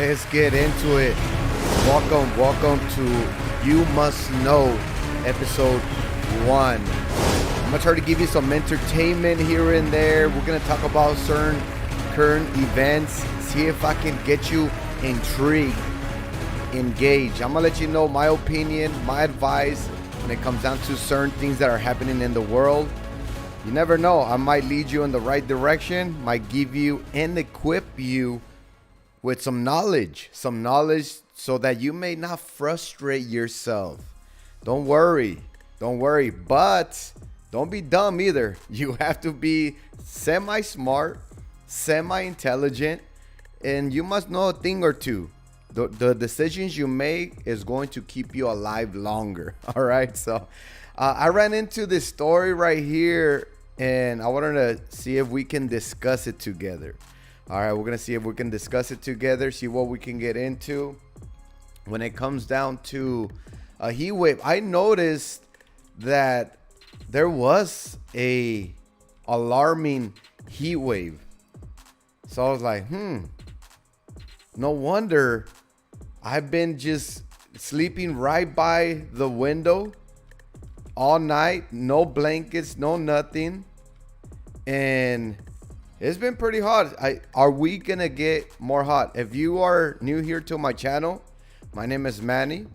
let's get into it. Welcome to You Must Know, episode 1. I'm going to try to give you some entertainment here and there. We're going to talk about certain current events, see if I can get you intrigued, engaged. I'm going to let you know my opinion, my advice when it comes down to certain things that are happening in the world. You never know, I might lead you in the right direction, might give you and equip you with some knowledge so that you may not frustrate yourself. Don't worry, but don't be dumb either. You have to be semi-smart, semi-intelligent, and you must know a thing or two. The decisions you make is going to keep you alive longer. All right, so I ran into this story right here, and I wanted to see if we can discuss it together. All right, we're going to see if we can discuss it together, see what we can get into. When it comes down to a heat wave, I noticed that there was a alarming heat wave. So I was like, no wonder I've been just sleeping right by the window all night, no blankets, no nothing, and it's been pretty hot. Are we gonna get more hot? If you are new here to my channel, my name is Manny.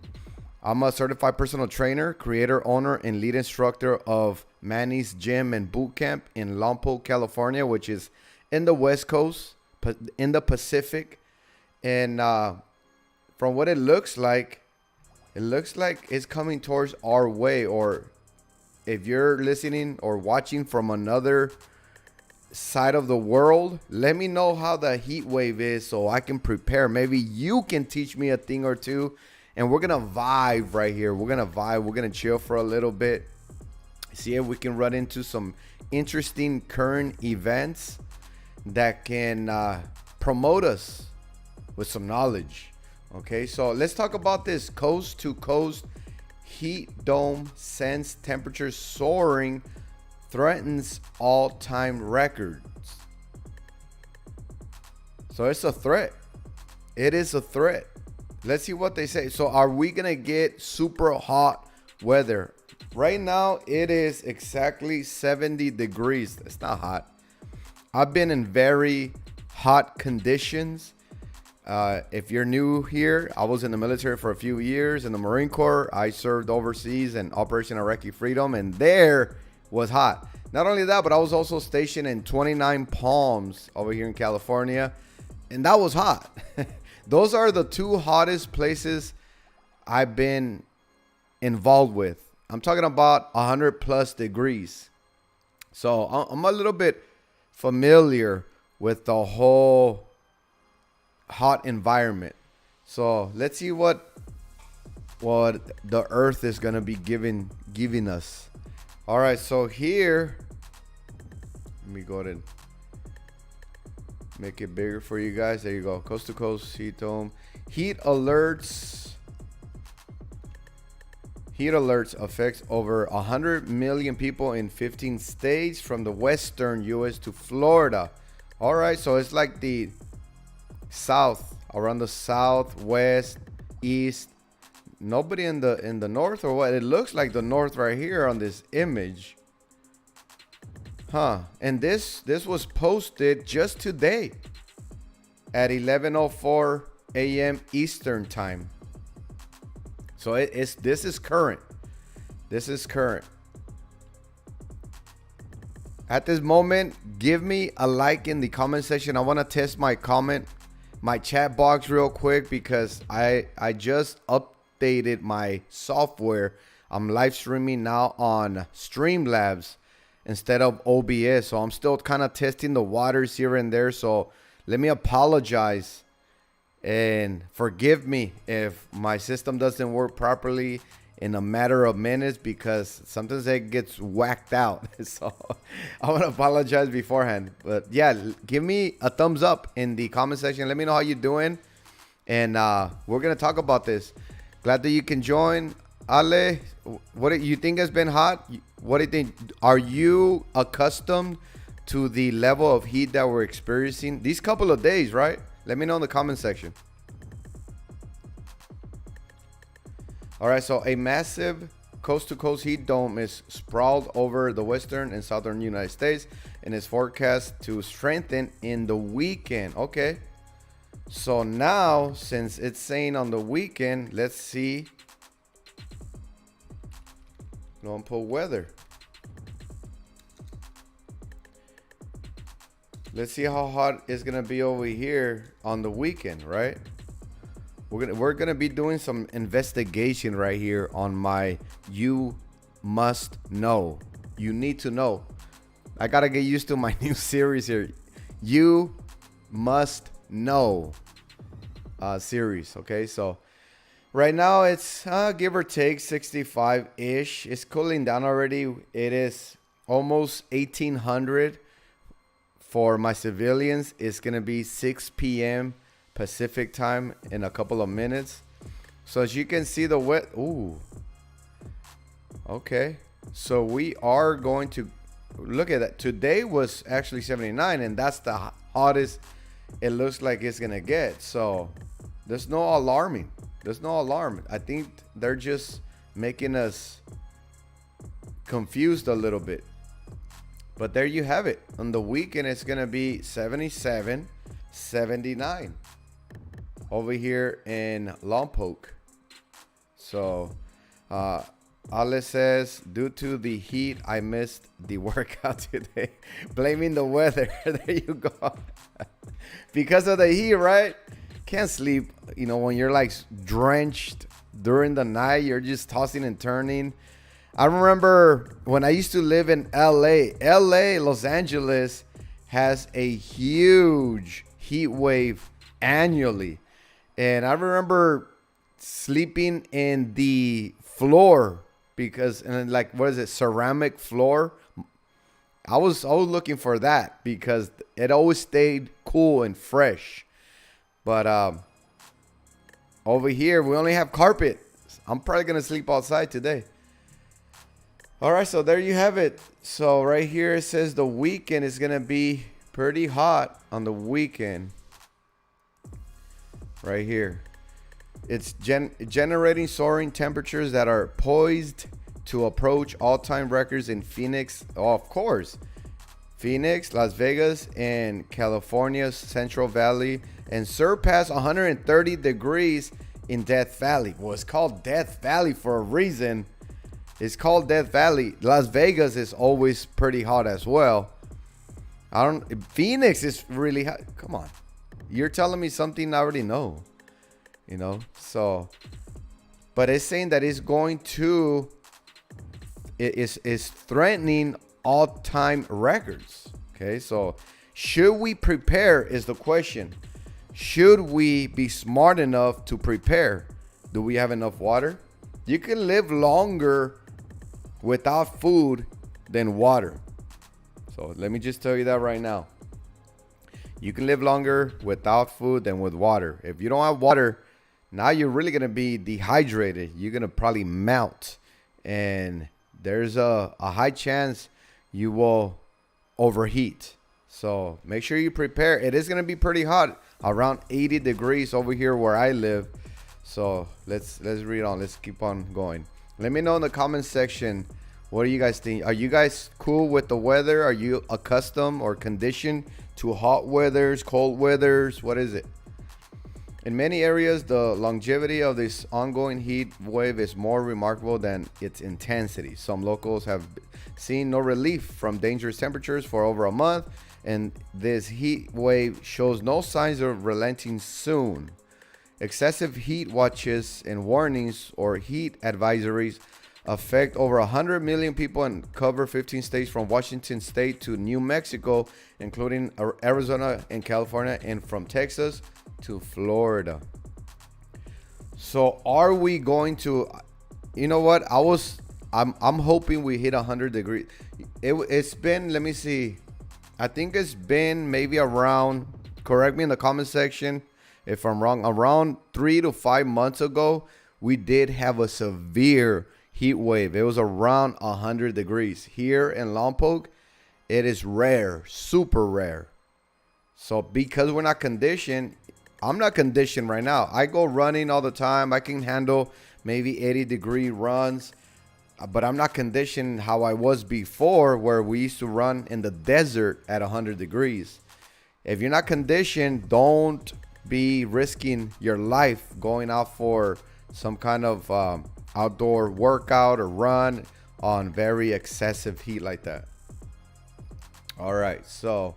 I'm a certified personal trainer, creator, owner, and lead instructor of Manny's Gym and Boot Camp in Lompoc, California, which is in the West Coast, in the Pacific. And from what it looks like it's coming towards our way. Or if you're listening or watching from another side of the world, let me know how the heat wave is so I can prepare. Maybe you can teach me a thing or two, and we're gonna vibe right here. We're gonna chill for a little bit, see if we can run into some interesting current events that can promote us with some knowledge. Okay, so let's talk about this coast to coast heat dome. Sends temperatures soaring, threatens all-time records. So it's a threat. It is a threat. Let's see what they say. So are we gonna get super hot weather? Right now it is exactly 70 degrees. It's not hot. I've been in very hot conditions. If you're new here, I was in the military for a few years in the Marine Corps. I served overseas in Operation Iraqi Freedom, and there was hot. Not only that, but I was also stationed in 29 Palms over here in California, and that was hot. Those are the two hottest places I've been involved with. I'm talking about 100 plus degrees. So I'm a little bit familiar with the whole hot environment. So let's see what the earth is going to be giving us. All right, so here, let me go ahead and make it bigger for you guys. There you go. Coast to coast heat dome. Heat alerts affects over 100 million people in 15 states from the western U.S. to Florida. All right, so it's like the south, around the southwest, east. Nobody in the north, or what? It looks like the north right here on this image. And this was posted just today at 11:04 a.m. Eastern time. So this is current. This is current. At this moment, give me a like in the comment section. I want to test my chat box real quick because I just updated my software. I'm live streaming now on Streamlabs instead of OBS. So I'm still kind of testing the waters here and there. So let me apologize and forgive me if my system doesn't work properly in a matter of minutes, because sometimes it gets whacked out. So I want to apologize beforehand. But yeah, give me a thumbs up in the comment section. Let me know how you're doing. And we're going to talk about this. Glad that you can join. Ale, what do you think has been hot? What do you think? Are you accustomed to the level of heat that we're experiencing these couple of days, right? Let me know in the comment section. All right, so a massive coast-to-coast heat dome is sprawled over the western and southern United States and is forecast to strengthen in the weekend. Okay, so now since it's saying on the weekend, let's see. Don't put weather. Let's see how hot it's gonna be over here on the weekend, right? We're gonna be doing some investigation right here on my You Must Know. You need to know. I gotta get used to my new series here. You Must Know series. Okay, so right now it's give or take 65-ish. It's cooling down already. It is almost 1800 for my civilians. It's gonna be 6 p.m. Pacific time in a couple of minutes. So as you can see, the wet. Ooh. Okay. So we are going to look at that. Today was actually 79, and that's the hottest it looks like it's gonna get. So there's no alarming. There's no alarm. I think they're just making us confused a little bit. But there you have it. On the weekend, it's gonna be 77, 79 over here in Lompoc. So Ale says, due to the heat, I missed the workout today. Blaming the weather. There you go. Because of the heat, right? Can't sleep, when you're like drenched during the night. You're just tossing and turning. I remember when I used to live in LA, Los Angeles has a huge heat wave annually. And I remember sleeping in the floor because, and like, what is it? Ceramic floor. I was looking for that because it always stayed cool and fresh. But over here, we only have carpet. I'm probably going to sleep outside today. All right, so there you have it. So right here, it says the weekend is going to be pretty hot on the weekend. Right here. It's generating soaring temperatures that are poised to approach all-time records in Phoenix. Oh, of course. Phoenix, Las Vegas, and California's Central Valley, and surpass 130 degrees in Death Valley. Well, it's called Death Valley for a reason. It's called Death Valley. Las Vegas is always pretty hot as well. Phoenix is really hot. Come on. You're telling me something I already know. So, but it's saying that it's going to, is threatening all-time records. Okay, so should we prepare is the question. Should we be smart enough to prepare? Do we have enough water? You can live longer without food than water. So let me just tell you that right now. You can live longer without food than with water. If you don't have water, now you're really going to be dehydrated. You're going to probably melt. And there's a high chance you will overheat. So make sure you prepare. It is going to be pretty hot, around 80 degrees over here where I live. So let's read on. Let's keep on going. Let me know in the comment section, what do you guys think? Are you guys cool with the weather? Are you accustomed or conditioned to hot weathers, cold weathers? What is it? In many areas, the longevity of this ongoing heat wave is more remarkable than its intensity. Some locals have seen no relief from dangerous temperatures for over a month, and this heat wave shows no signs of relenting soon. Excessive heat watches and warnings or heat advisories affect over 100 million people and cover 15 states from Washington State to New Mexico, including Arizona and California, and from Texas to Florida. So are we going to, you know what? I'm hoping we hit 100 degrees. It's been, let me see. I think it's been maybe around, correct me in the comment section if I'm wrong, around 3 to 5 months ago, we did have a severe heat wave. It was around 100 degrees. Here in Lompoc, it is rare, super rare. So because we're not conditioned, I'm not conditioned right now. I go running all the time. I can handle maybe 80-degree runs. But I'm not conditioned how I was before, where we used to run in the desert at 100 degrees. If you're not conditioned, don't be risking your life going out for some kind of outdoor workout or run on very excessive heat like that. All right, so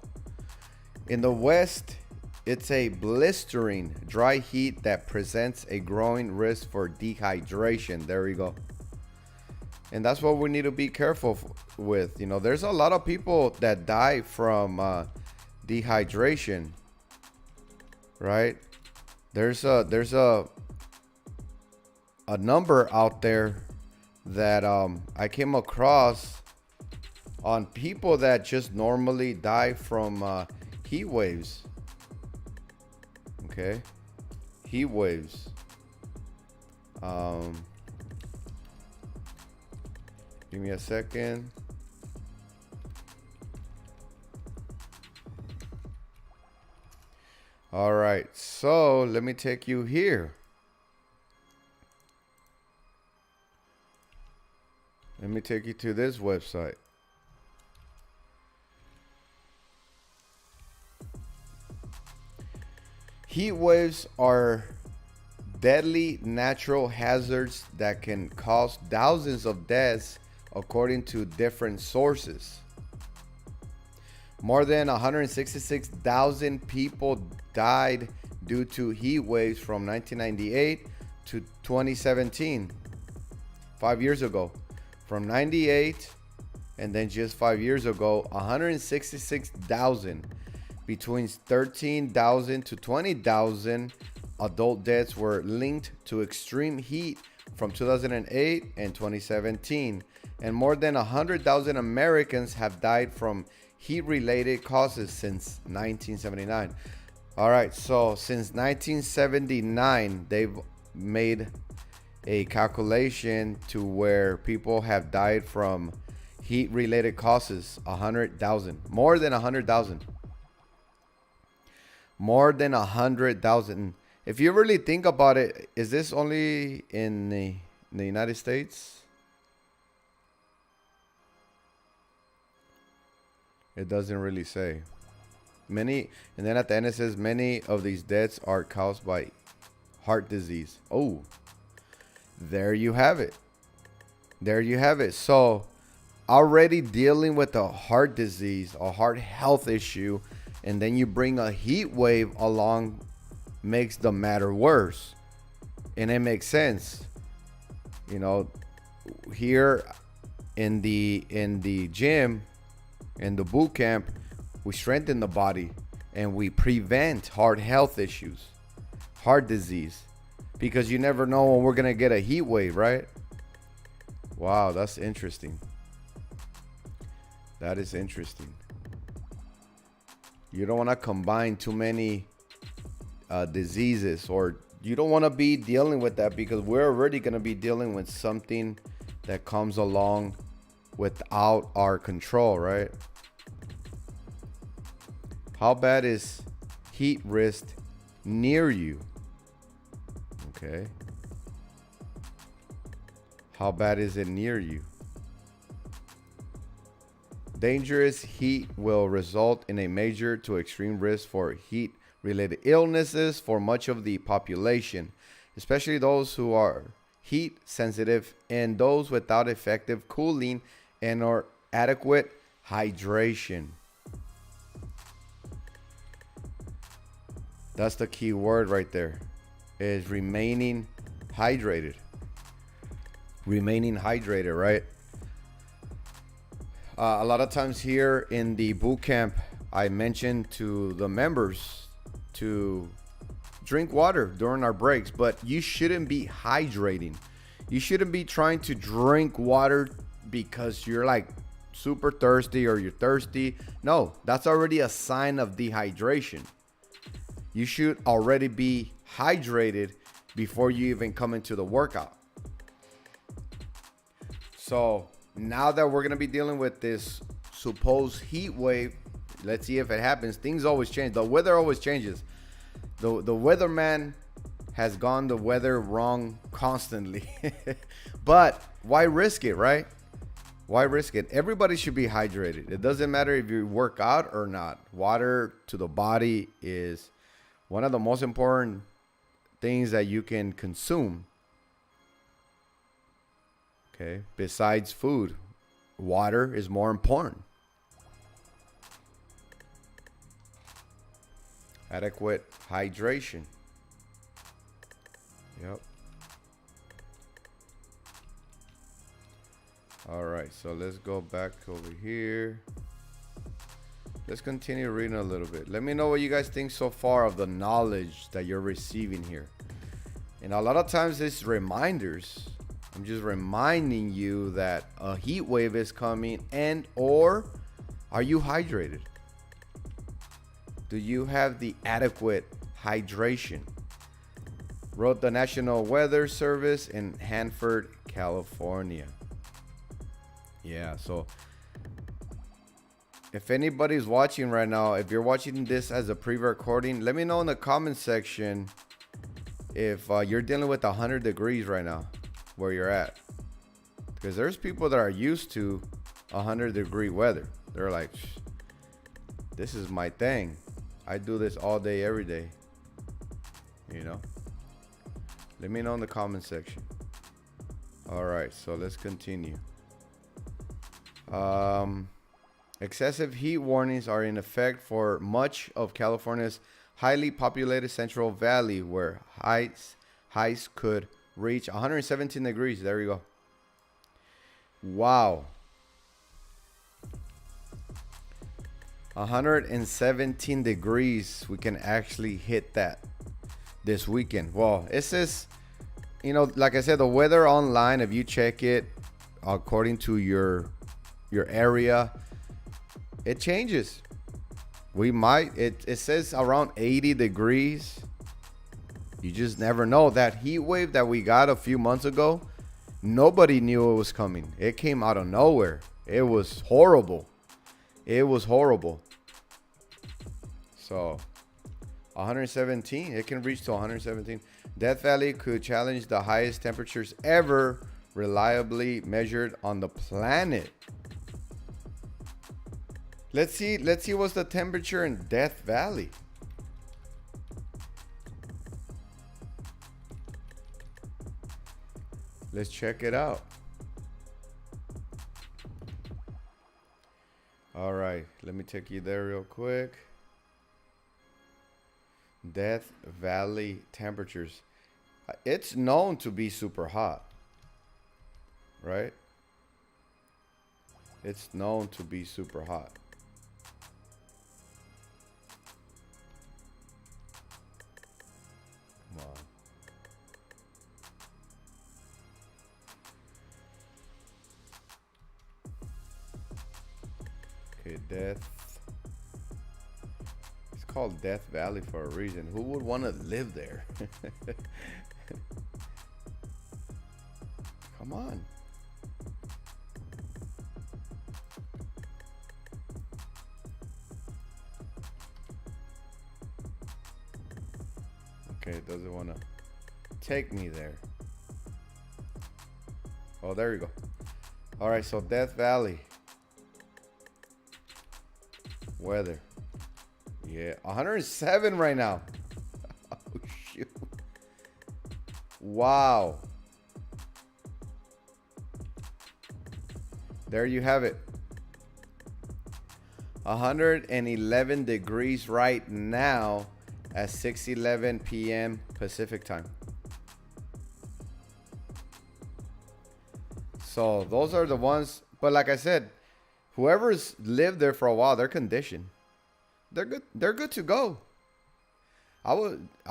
in the West, it's a blistering dry heat that presents a growing risk for dehydration. There we go. And that's what we need to be careful with. You know, there's a lot of people that die from dehydration, right? There's a number out there that I came across on people that just normally die from heat waves. Okay, heat waves. Give me a second. All right, so let me take you here. Let me take you to this website. Heat waves are deadly natural hazards that can cause thousands of deaths according to different sources. More than 166,000 people died due to heat waves from 1998 to 2017. 5 years ago. From 98 and then just 5 years ago, 166,000. Between 13,000 to 20,000 adult deaths were linked to extreme heat from 2008 and 2017. And more than 100,000 Americans have died from heat-related causes since 1979. All right, so since 1979, they've made a calculation to where people have died from heat-related causes. 100,000, more than 100,000. More than 100,000. If you really think about it, is this only in the United States? It doesn't really say. Many, and then at the end it says many of these deaths are caused by heart disease. Oh, there you have it. There you have it. So already dealing with a heart disease, a heart health issue, and then you bring a heat wave along, makes the matter worse. And it makes sense. You know, here in the gym, in the boot camp, we strengthen the body and we prevent heart health issues, heart disease, because you never know when we're gonna get a heat wave, right? Wow, that's interesting. That is interesting. You don't want to combine too many diseases, or you don't want to be dealing with that, because we're already going to be dealing with something that comes along without our control, right? How bad is heat risk near you? Okay. How bad is it near you? Dangerous heat will result in a major to extreme risk for heat-related illnesses for much of the population, especially those who are heat sensitive and those without effective cooling and or adequate hydration. That's the key word right there, is remaining hydrated. Remaining hydrated, right? A lot of times here in the boot camp, I mentioned to the members to drink water during our breaks, but you shouldn't be hydrating. You shouldn't be trying to drink water because you're like super thirsty or you're thirsty. No, that's already a sign of dehydration. You should already be hydrated before you even come into the workout. So now that we're going to be dealing with this supposed heat wave, let's see if it happens. Things always change. The weather always changes. The weatherman has gone the weather wrong constantly. But why risk it, right? Why risk it? Everybody should be hydrated. It doesn't matter if you work out or not. Water to the body is one of the most important things that you can consume. Okay, besides food, water is more important. Adequate hydration. Yep. All right, so let's go back over here. Let's continue reading a little bit. Let me know what you guys think so far of the knowledge that you're receiving here. And a lot of times it's reminders. I'm just reminding you that a heat wave is coming, and or are you hydrated? Do you have the adequate hydration? Wrote the National Weather Service in Hanford, California. Yeah, so if anybody's watching right now, if you're watching this as a pre-recording, let me know in the comment section if you're dealing with 100 degrees right now where you're at. Because there's people that are used to 100-degree weather. They're like, this is my thing. I do this all day, every day. You know? Let me know in the comment section. All right, so let's continue. Excessive heat warnings are in effect for much of California's highly populated Central Valley, where highs could reach 117 degrees. There you go. Wow. 117 degrees. We can actually hit that this weekend. Well, it says, you know, like I said, the weather online, if you check it according to your area, it changes. We might, it says around 80 degrees. You just never know. That heat wave that we got a few months ago, nobody knew it was coming. It came out of nowhere. It was horrible. It was horrible. So 117, it can reach to 117. Death Valley could challenge the highest temperatures ever reliably measured on the planet. Let's see what's the temperature in Death Valley. Let's check it out. All right, let me take you there real quick. Death Valley temperatures. It's known to be super hot, right? It's known to be super hot. Come on. Okay, Death. It's called Death Valley for a reason. Who would want to live there? Come on. Okay, it doesn't want to take me there. Oh, there you go. All right, so Death Valley. Weather. Yeah, 107 right now. Oh, shoot. Wow. There you have it. 111 degrees right now at 6:11 p.m. Pacific time. So those are the ones, but like I said, whoever's lived there for a while, they're conditioned. They're good. They're good to go. I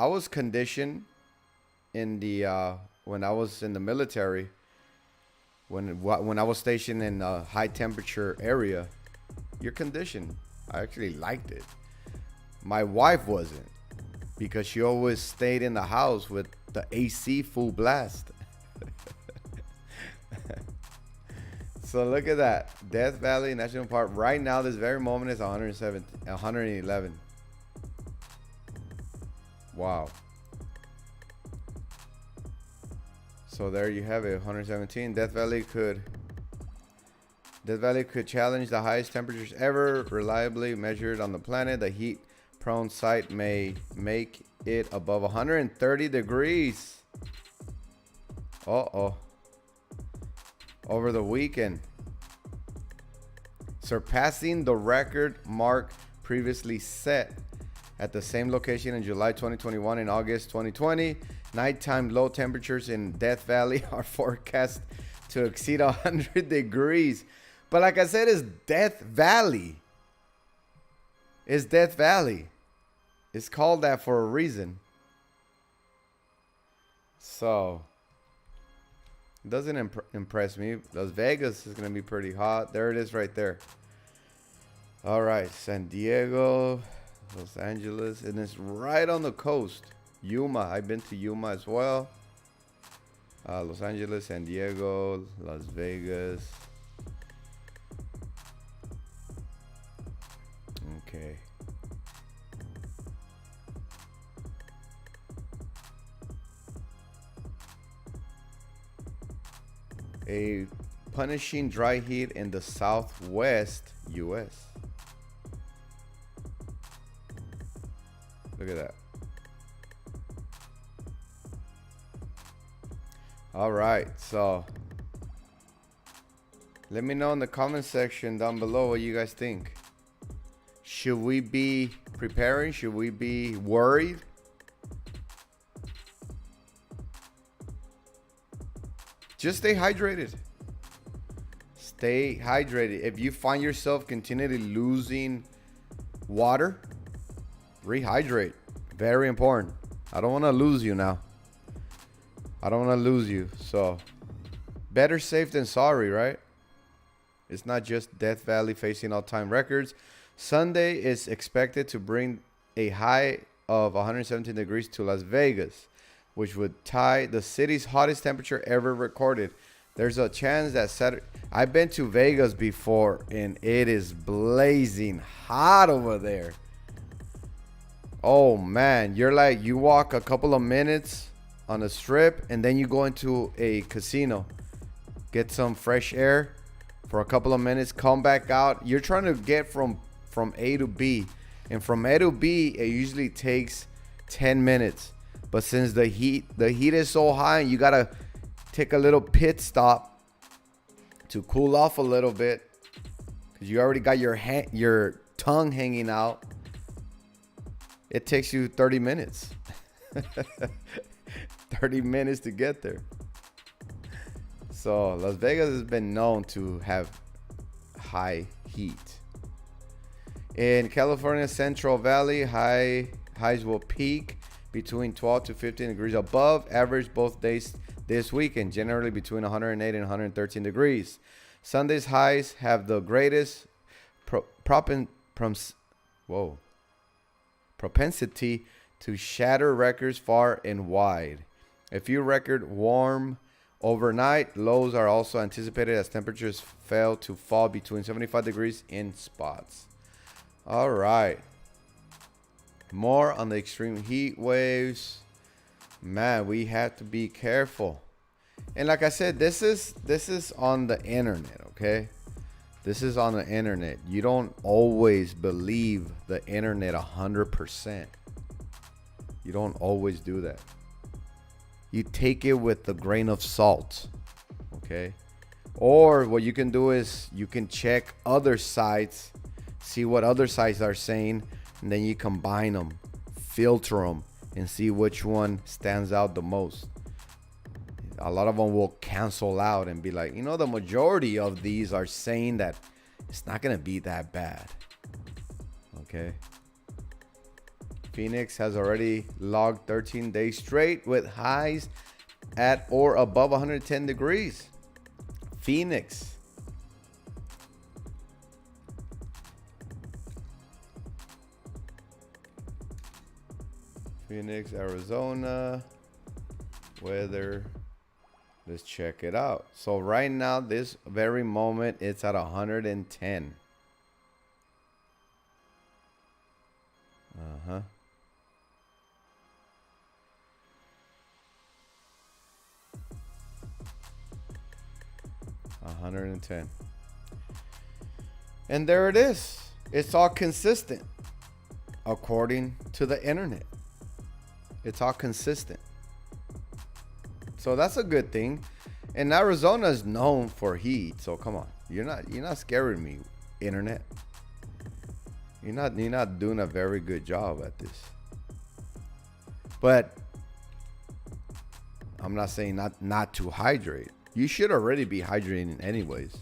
was conditioned in the when I was in the military. When I was stationed in a high temperature area, you're conditioned. I actually liked it. My wife wasn't, because she always stayed in the house with the AC full blast. So look at that. Death Valley National Park. Right now, this very moment is 111. Wow. So there you have it, 117. Death Valley could challenge the highest temperatures ever reliably measured on the planet. The heat-prone site may make it above 130 degrees. Uh-oh. Over the weekend, surpassing the record mark previously set at the same location in July 2021 and August 2020. Nighttime low temperatures in Death Valley are forecast to exceed 100 degrees. But like I said, it's Death Valley. It's Death Valley. It's called that for a reason. So, it doesn't impress me. Las Vegas is going to be pretty hot. There it is right there. All right, San Diego, Los Angeles, and it's right on the coast. Yuma, I've been to Yuma as well. Los Angeles, San Diego, Las Vegas. Okay. A punishing dry heat in the southwest U.S. Look at that. All right, so let me know in the comment section down below what you guys think. Should we be preparing? Should we be worried? Just stay hydrated. Stay hydrated. If you find yourself continually losing water, rehydrate. Very important. I don't want to lose you now. I don't want to lose you. So, better safe than sorry, right? It's not just Death Valley facing all-time records. Sunday is expected to bring a high of 117 degrees to Las Vegas, which would tie the city's hottest temperature ever recorded. There's a chance that Saturday... I've been to Vegas before, and it is blazing hot over there. Oh, man. You're like, you walk a couple of minutes on a strip, and then you go into a casino. Get some fresh air for a couple of minutes. Come back out. You're trying to get from A to B. And from A to B, it usually takes 10 minutes. But since the heat is so high, and you gotta take a little pit stop to cool off a little bit, because you already got your tongue hanging out. It takes you 30 minutes. 30 minutes to get there. So Las Vegas has been known to have high heat. In California Central Valley, highs will peak between 12 to 15 degrees above average both days this weekend, generally between 108 and 113 degrees. Sunday's highs have the greatest propensity to shatter records far and wide. A few record warm overnight. Lows are also anticipated as temperatures fail to fall between 75 degrees in spots. All right. More on the extreme heat waves. Man, we have to be careful. And like I said, this is on the internet, okay? This is on the internet. You don't always believe the internet 100%. You don't always do that. You take it with a grain of salt, okay? Or what you can do is you can check other sites, see what other sites are saying, and then you combine them, filter them, and see which one stands out the most. A lot of them will cancel out and be like, the majority of these are saying that it's not going to be that bad. Okay. Phoenix has already logged 13 days straight with highs at or above 110 degrees. Phoenix. Phoenix, Arizona. Weather. Let's check it out. So right now, this very moment, it's at 110. 110. And there it is. It's all consistent according to the internet. It's all consistent. So that's a good thing. And Arizona is known for heat. So come on. You're not scaring me, internet. You're not doing a very good job at this. But I'm not saying not to hydrate. You should already be hydrating anyways.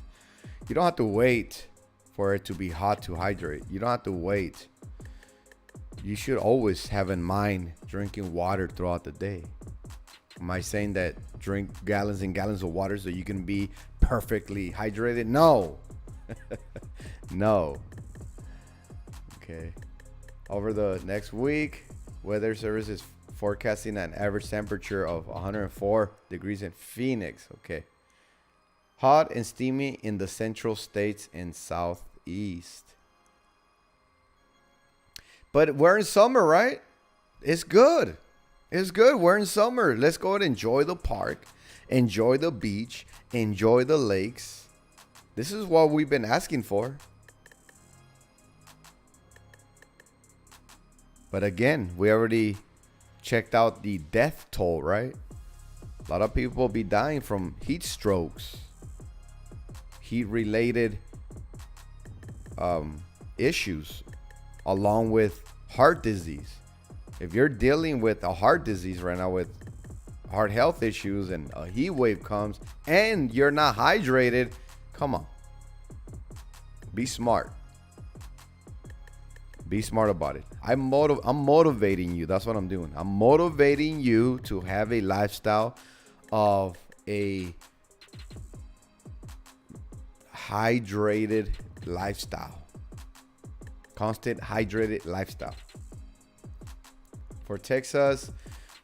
You don't have to wait for it to be hot to hydrate. You don't have to wait. You should always have in mind drinking water throughout the day. Am I saying that drink gallons and gallons of water so you can be perfectly hydrated? No. No. Okay. Over the next week, Weather Service is forecasting an average temperature of 104 degrees in Phoenix. Okay. Hot and steamy in the central states and southeast. But we're in summer, right? It's good. It's good. We're in summer. Let's go and enjoy the park, enjoy the beach, enjoy the lakes. This is what we've been asking for. But again, we already checked out the death toll, right? A lot of people be dying from heat strokes, heat-related issues, along with heart disease. If you're dealing with a heart disease right now with heart health issues and a heat wave comes and you're not hydrated, come on. Be smart. Be smart about it. I'm motivating you. That's what I'm doing. I'm motivating you to have a lifestyle of a hydrated lifestyle. Constant hydrated lifestyle. For Texas,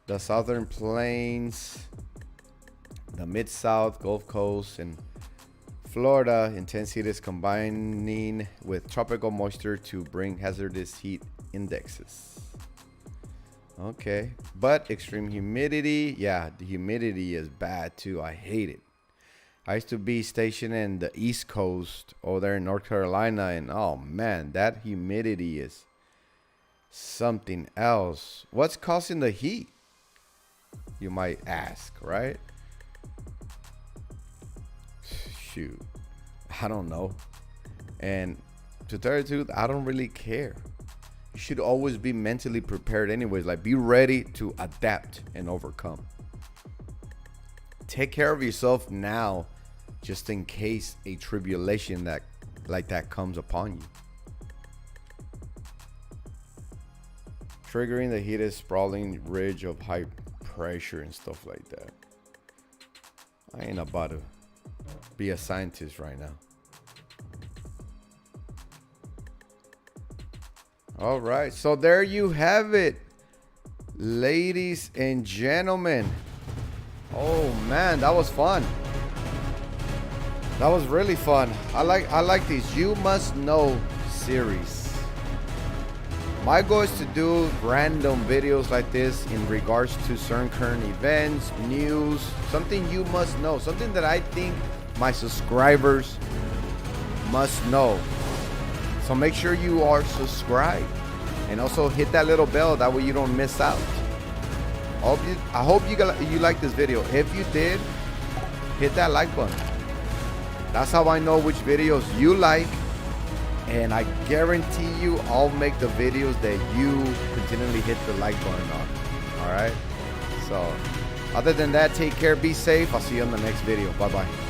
the southern plains, the mid-south, Gulf Coast, and Florida, intense heat is combining with tropical moisture to bring hazardous heat indexes. Okay, but extreme humidity, yeah, the humidity is bad too. I hate it. I used to be stationed in the East Coast over there in North Carolina, and oh man, that humidity is something else. What's causing the heat? You might ask, right? Shoot, I don't know. And to tell you the truth, I don't really care. You should always be mentally prepared anyways. Like, be ready to adapt and overcome. Take care of yourself now, just in case a tribulation that comes upon you. Triggering the heat is sprawling ridge of high pressure and stuff like that. I ain't about to be a scientist right now. All right, so there you have it, ladies and gentlemen. Oh man, that was fun. That was really fun. I like these You Must Know series. My goal is to do random videos like this in regards to certain current events, news, something you must know, something that I think my subscribers must know. So make sure you are subscribed and also hit that little bell. That way you don't miss out. I hope you like this video. If you did, hit that like button. That's how I know which videos you like. And I guarantee you I'll make the videos that you continually hit the like button on. All right. So other than that, take care. Be safe. I'll see you on the next video. Bye-bye.